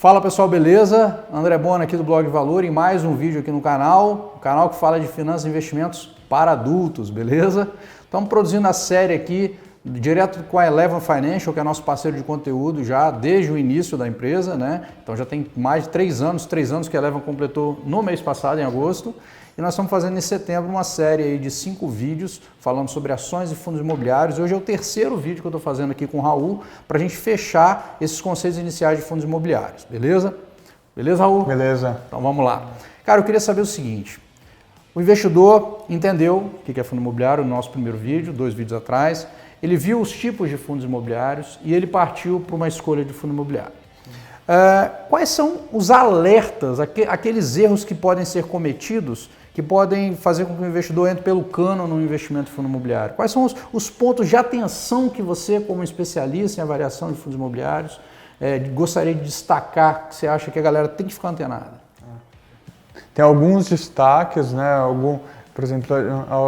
Fala pessoal, beleza? André Bona aqui do Blog Valor em mais um vídeo aqui no canal, que fala de finanças e investimentos para adultos, beleza? Estamos produzindo a série aqui direto com a Eleven Financial, que é nosso parceiro de conteúdo já desde o início da empresa, né? Então já tem mais de 3 anos que a Eleven completou no mês passado, em agosto. E nós estamos fazendo em setembro uma série aí de 5 vídeos falando sobre ações e fundos imobiliários. Hoje é o terceiro vídeo que eu estou fazendo aqui com o Raul para a gente fechar esses conceitos iniciais de fundos imobiliários, beleza? Beleza, Raul? Beleza. Então vamos lá. Cara, eu queria saber o seguinte, o investidor entendeu o que é fundo imobiliário no nosso primeiro vídeo, 2 vídeos atrás, ele viu os tipos de fundos imobiliários e ele partiu para uma escolha de fundo imobiliário. Quais são os alertas, aqueles erros que podem ser cometidos, que podem fazer com que o investidor entre pelo cano no investimento em fundo imobiliário? Quais são os pontos de atenção que você, como especialista em avaliação de fundos imobiliários, gostaria de destacar, que você acha que a galera tem que ficar antenada? Tem alguns destaques, né? Por exemplo,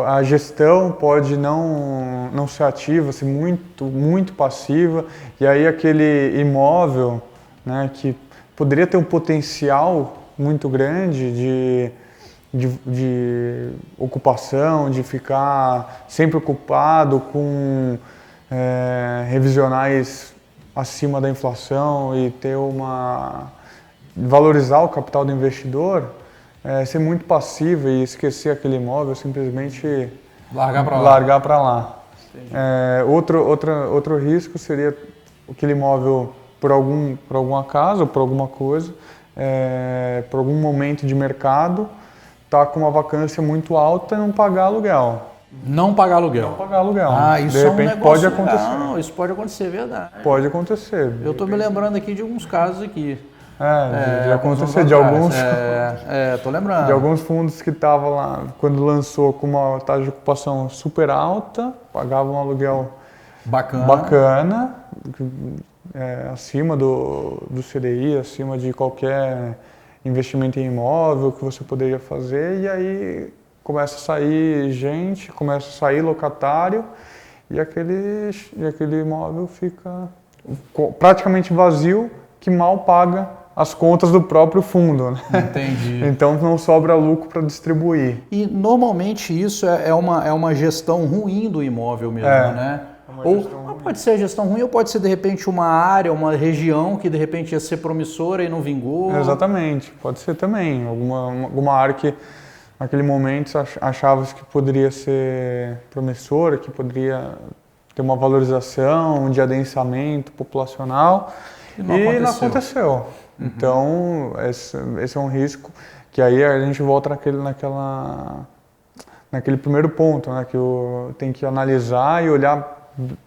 a gestão pode não ser ativa, ser muito passiva, e aí aquele imóvel, né, que poderia ter um potencial muito grande de ocupação, de ficar sempre ocupado com revisionais acima da inflação e valorizar o capital do investidor, ser muito passivo e esquecer aquele imóvel, simplesmente largar para lá. Outro risco seria aquele imóvel, por algum acaso, por alguma coisa, por algum momento de mercado, tá com uma vacância muito alta e não pagar aluguel. Não pagar aluguel. Não pagar aluguel. Isso de repente é um negócio, pode acontecer. Não, isso pode acontecer, verdade. Pode acontecer. Eu estou me lembrando aqui de alguns casos aqui. De acontecer de alguns. Tô lembrando. De alguns fundos que estavam lá, quando lançou com uma taxa de ocupação super alta, pagavam um aluguel bacana, acima do CDI, acima de qualquer investimento em imóvel que você poderia fazer, e aí começa a sair gente, começa a sair locatário, e aquele imóvel fica praticamente vazio, que mal paga as contas do próprio fundo, né? Entendi. Então não sobra lucro para distribuir. E normalmente isso é uma gestão ruim do imóvel mesmo, né? Ou pode ser a gestão ruim, ou pode ser de repente uma área, uma região que de repente ia ser promissora e não vingou. Exatamente, pode ser também. Alguma área que naquele momento achava que poderia ser promissora, que poderia ter uma valorização, de adensamento populacional, e não aconteceu. Então, esse é um risco que aí a gente volta naquele primeiro ponto, né, que tem que analisar e olhar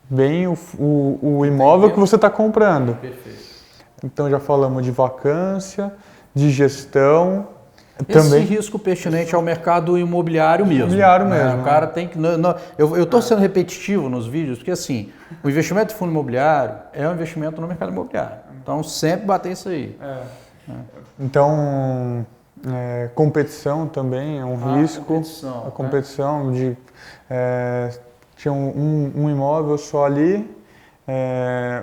bem o imóvel que você está comprando. Perfeito. Então já falamos de vacância, de gestão. Esse risco pertinente ao mercado imobiliário mesmo. O cara tem que... Eu estou sendo repetitivo nos vídeos, porque assim, o investimento em fundo imobiliário é um investimento no mercado imobiliário. Então sempre bater isso aí. Então, competição também é um risco. A competição de... tinha um imóvel só ali,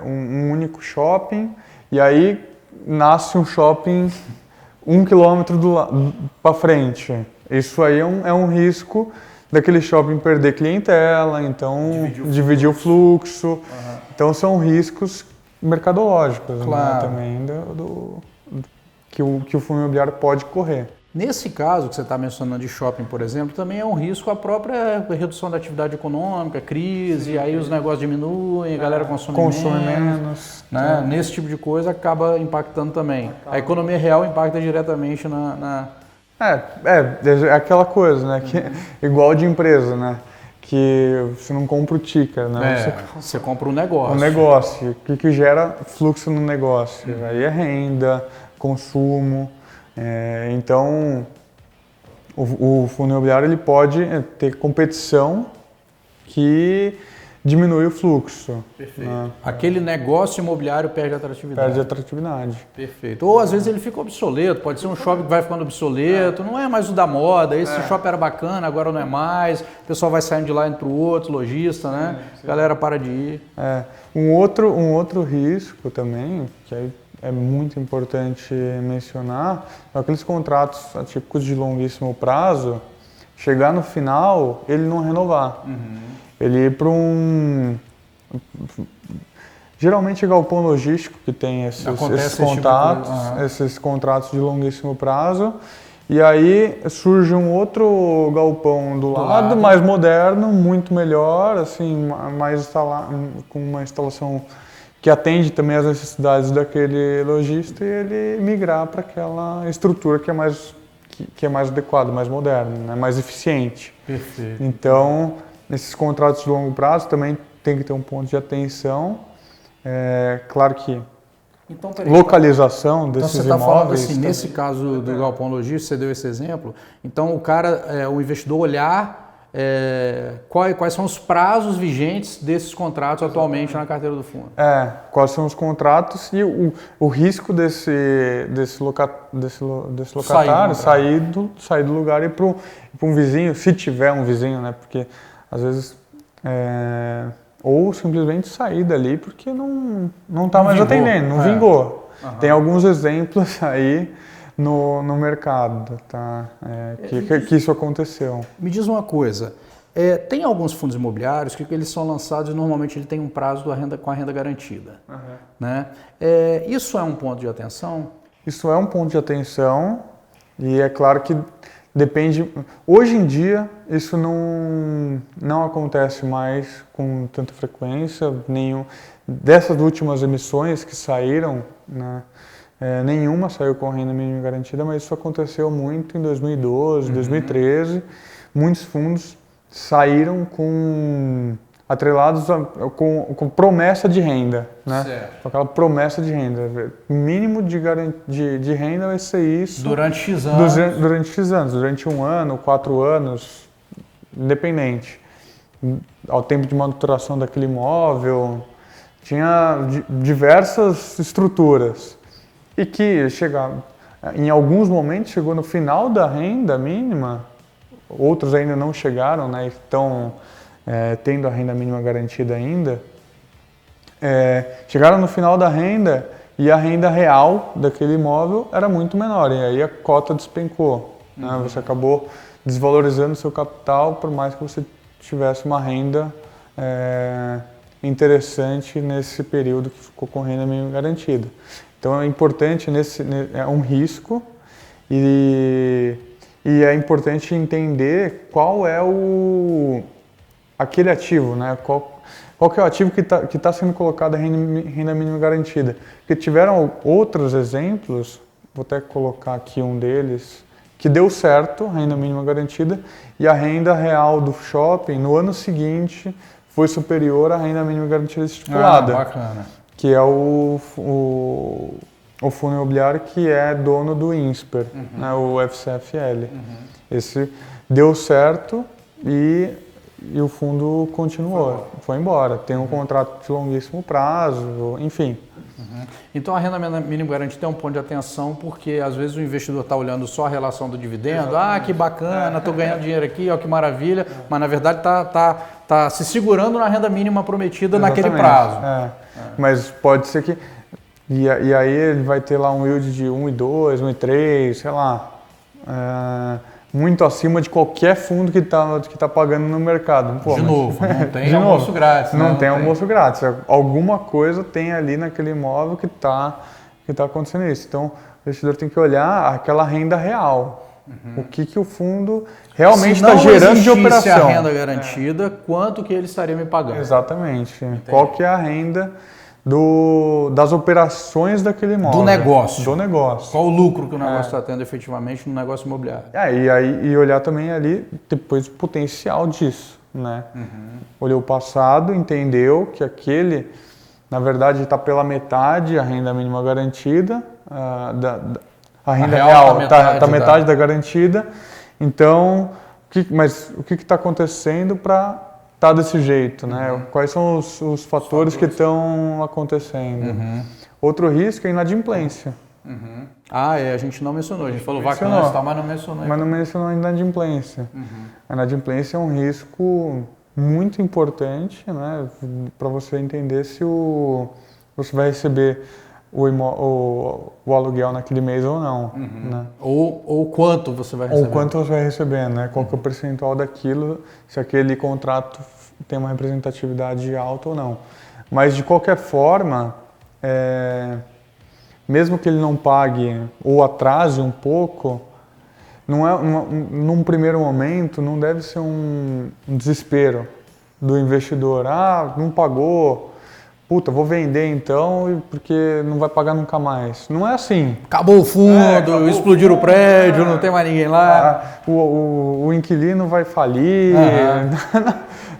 um único shopping, e aí nasce um shopping 1 quilômetro para frente. Isso aí é um risco daquele shopping perder clientela, então dividir o fluxo. Então são riscos mercadológicos, né, também que o fundo imobiliário pode correr. Nesse caso que você está mencionando de shopping, por exemplo, também é um risco a própria redução da atividade econômica, crise, aí os negócios diminuem, a galera consome menos. Né? Nesse tipo de coisa acaba impactando também. A economia real impacta diretamente na... É aquela coisa, né? Que, igual de empresa, né? Que você não compra o ticker, né? Você compra um negócio. Um negócio. O que gera fluxo no negócio? Aí é renda, consumo. Então, o fundo imobiliário ele pode ter competição que diminui o fluxo. Perfeito. Né? Aquele negócio imobiliário perde atratividade. Perde atratividade. Perfeito. Ou às vezes ele fica obsoleto, pode ser um shopping que vai ficando obsoleto, não é mais o da moda, esse shopping era bacana, agora não é mais, o pessoal vai saindo de lá indo para o outro, lojista, né? A galera para de ir. Um outro risco também, que aí é muito importante mencionar, aqueles contratos atípicos de longuíssimo prazo, chegar no final, ele não renovar. Ele ir para um... Geralmente é galpão logístico que tem esses contatos, esses contratos de longuíssimo prazo, e aí surge um outro galpão do lado, mais moderno, muito melhor, assim, com uma instalação que atende também às necessidades daquele lojista, e ele migrar para aquela estrutura que é mais adequada, mais moderna, né, mais eficiente. Perfeito. Então, nesses contratos de longo prazo também tem que ter um ponto de atenção. Claro que localização desses imóveis... Então você está falando assim, nesse caso do galpão logístico, você deu esse exemplo, então o cara, o investidor olhar quais são os prazos vigentes desses contratos atualmente na carteira do fundo. Quais são os contratos e o risco desse locatário sair do lugar e ir para um vizinho, se tiver um vizinho, né? Porque às vezes... ou simplesmente sair dali porque não está mais atendendo, não vingou. Tem alguns exemplos aí no mercado, tá? Que isso aconteceu. Me diz uma coisa, tem alguns fundos imobiliários que eles são lançados e normalmente ele tem um prazo com a renda garantida. Né? Isso é um ponto de atenção? Isso é um ponto de atenção e é claro que depende. Hoje em dia isso não acontece mais com tanta frequência. Dessas últimas emissões que saíram, né, nenhuma saiu com renda mínima garantida, mas isso aconteceu muito em 2012, 2013. Muitos fundos saíram atrelados com promessa de renda, né? Certo. Com aquela promessa de renda. O mínimo de renda vai ser isso. Durante X anos. Durante X anos, durante 1 ano, 4 anos, independente. Ao tempo de manutenção daquele imóvel, tinha diversas estruturas. E que em alguns momentos chegou no final da renda mínima, outros ainda não chegaram, né? Estão tendo a renda mínima garantida ainda, chegaram no final da renda e a renda real daquele imóvel era muito menor, e aí a cota despencou. Né? Você acabou desvalorizando seu capital, por mais que você tivesse uma renda interessante nesse período que ficou com renda mínima garantida. Então é importante, é um risco, e é importante entender qual é aquele ativo, né? Qual que é o ativo que tá sendo colocado a renda mínima garantida. Porque tiveram outros exemplos, vou até colocar aqui um deles, que deu certo, a renda mínima garantida, e a renda real do shopping no ano seguinte foi superior à renda mínima garantida estipulada. Bacana. Que é o fundo imobiliário que é dono do INSPER, né, o FCFL. Esse deu certo e o fundo continuou, foi embora. Tem um contrato de longuíssimo prazo, enfim. Então a renda mínima garantida é um ponto de atenção, porque às vezes o investidor está olhando só a relação do dividendo, que bacana, estou ganhando dinheiro aqui, ó, que maravilha, mas na verdade está se segurando na renda mínima prometida naquele prazo. Mas pode ser que... E aí ele vai ter lá um yield de 1,2, 1,3, sei lá, muito acima de qualquer fundo que tá pagando no mercado. Pô, novo, não tem almoço grátis. Não tem almoço grátis. Alguma coisa tem ali naquele imóvel que tá acontecendo isso. Então, o investidor tem que olhar aquela renda real. O que o fundo realmente está gerando de operação. Se a renda garantida, quanto que ele estaria me pagando? Exatamente. Entendi. Qual que é a renda das operações daquele imóvel. Do negócio. Do negócio. Qual o lucro que o negócio está tendo efetivamente no negócio imobiliário. E olhar também ali depois o potencial disso, né? Olhou o passado, entendeu que aquele, na verdade, está pela metade a renda mínima garantida, a renda real está metade da garantida. Então, mas o que está acontecendo para tá desse jeito, né? Quais são os fatores que estão acontecendo? Outro risco é a inadimplência. A gente não mencionou, a gente falou vacância, mas não mencionou. Mas não mencionou a inadimplência. A inadimplência é um risco muito importante, né? Para você entender se você vai receber o aluguel naquele mês ou não. Né? Ou quanto você vai receber. Ou quanto você vai receber, né? Qual que é o percentual daquilo, se aquele contrato tem uma representatividade alta ou não. Mas, de qualquer forma, mesmo que ele não pague ou atrase um pouco, num primeiro momento, não deve ser um desespero do investidor. Ah, não pagou, puta, vou vender então, porque não vai pagar nunca mais. Não é assim. Acabou o fundo, explodiu o prédio, não tem mais ninguém lá. O inquilino vai falir.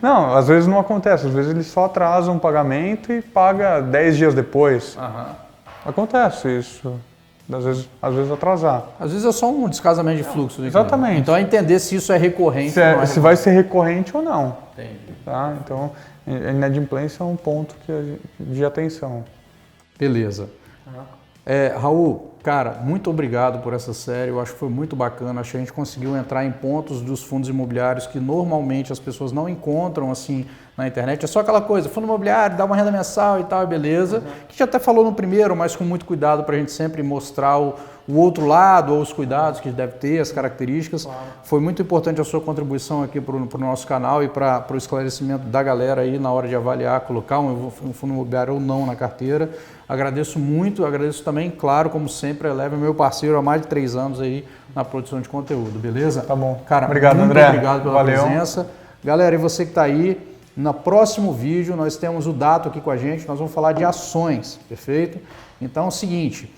Não, às vezes não acontece. Às vezes ele só atrasa um pagamento e paga 10 dias depois. Acontece isso. Às vezes atrasar. Às vezes é só um descasamento de fluxo. Exatamente. Então é entender se isso é recorrente se vai ser recorrente ou não. Entendi. Tá? Então, a inadimplência é um ponto de atenção. Beleza. Raul, cara, muito obrigado por essa série. Eu acho que foi muito bacana. Acho que a gente conseguiu entrar em pontos dos fundos imobiliários que normalmente as pessoas não encontram assim na internet. É só aquela coisa, fundo imobiliário, dá uma renda mensal e tal, beleza. Que a gente até falou no primeiro, mas com muito cuidado para a gente sempre mostrar o outro lado, ou os cuidados que deve ter, as características. Claro. Foi muito importante a sua contribuição aqui para o nosso canal e para o esclarecimento da galera aí na hora de avaliar, colocar um fundo imobiliário ou não na carteira. Agradeço muito, agradeço também, claro, como sempre, a Eleve é meu parceiro há mais de 3 anos aí na produção de conteúdo, beleza? Tá bom. Cara, obrigado, muito André. Obrigado pela presença. Galera, e você que está aí, no próximo vídeo nós temos o Dato aqui com a gente, nós vamos falar de ações, perfeito? Então é o seguinte,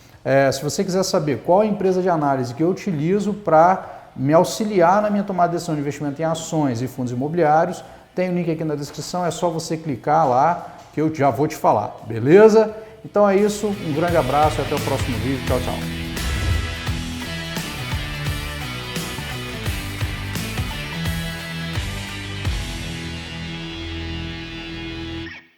se você quiser saber qual a empresa de análise que eu utilizo para me auxiliar na minha tomada de decisão de investimento em ações e fundos imobiliários, tem o link aqui na descrição, é só você clicar lá que eu já vou te falar, beleza? Então é isso, um grande abraço e até o próximo vídeo. Tchau, tchau.